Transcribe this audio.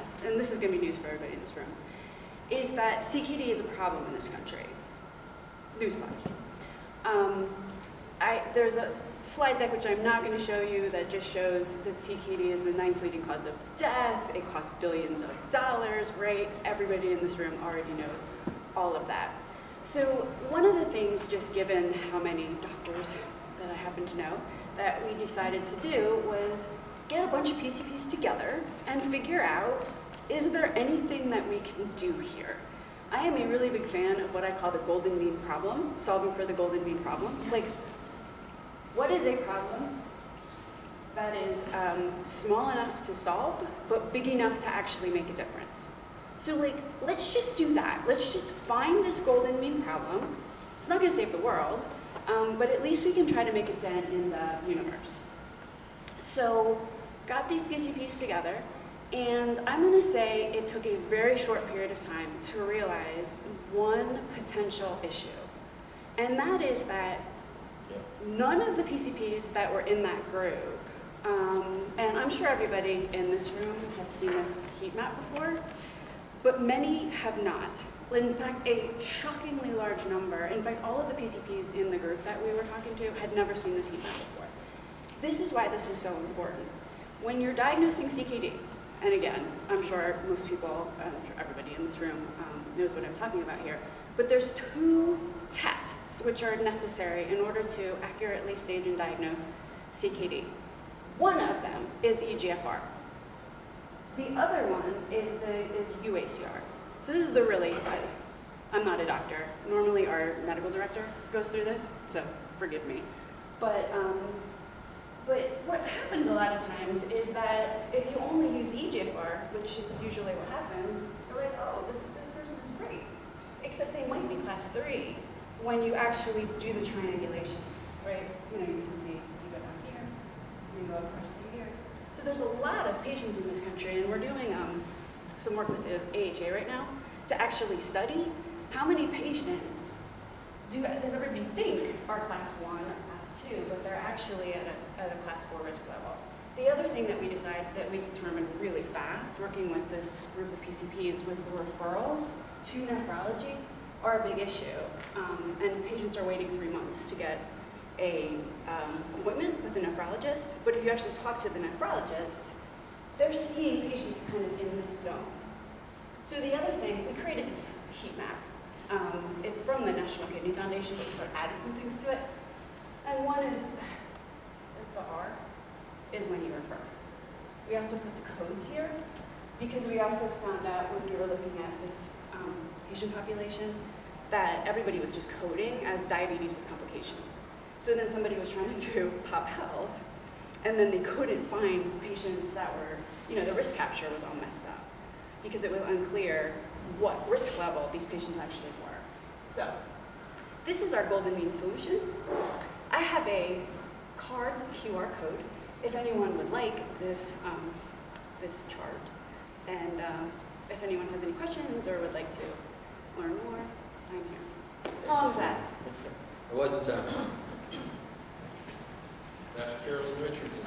test, and this is going to be news for everybody in this room, is that CKD is a problem in this country. Newsflash. There's a slide deck which I'm not going to show you that just shows that CKD is the 9th leading cause of death. It costs billions of dollars, right? Everybody in this room already knows all of that. So one of the things, just given how many doctors that I happen to know, that we decided to do was get a bunch of PCPs together and figure out, is there anything that we can do here? I am a really big fan of what I call the golden mean problem, solving for the golden mean problem. Yes. Like, what is a problem that is small enough to solve, but big enough to actually make a difference? So like, let's just do that. Let's just find this golden mean problem. It's not gonna save the world, but at least we can try to make a dent in the universe. So, got these PCPs together, and I'm gonna say it took a very short period of time to realize one potential issue. And that is that none of the PCPs that were in that group, and I'm sure everybody in this room has seen this heat map before, but many have not. In fact, a shockingly large number, in fact, all of the PCPs in the group that we were talking to had never seen this heat map before. This is why this is so important. When you're diagnosing CKD, and again, I'm sure most people, I'm sure everybody in this room knows what I'm talking about here, but there's 2 tests which are necessary in order to accurately stage and diagnose CKD. One of them is EGFR. The other one is UACR. So this is the really, I'm not a doctor. Normally our medical director goes through this, so forgive me. But what happens a lot of times is that if you only use EGFR, which is usually what happens, you're like, oh, this person is great. Except they might be class 3 when you actually do the triangulation, right? You know, you can see, you go down here, you go across through here. So there's a lot of patients in this country, and we're doing some work with the AHA right now to actually study how many patients does everybody think are class 1 or class 2, but they're actually at a class 4 risk level. The other thing that we determined really fast, working with this group of PCPs, was the referrals to nephrology are a big issue. And patients are waiting 3 months to get an appointment with a nephrologist, but if you actually talk to the nephrologist, they're seeing patients kind of in this zone. So the other thing, we created this heat map. It's from the National Kidney Foundation, but we sort of added some things to it. And one is, the R is when you refer. We also put the codes here, because we also found out when we were looking at this patient population that everybody was just coding as diabetes with complications. So then somebody was trying to do pop health, and then they couldn't find patients that were, you know, the risk capture was all messed up, because it was unclear what risk level these patients actually were. So this is our golden mean solution. I have a card with a QR code if anyone would like this, this chart. And if anyone has any questions or would like to learn more, I'm here. How long was that? It wasn't That's Carolyn Richardson.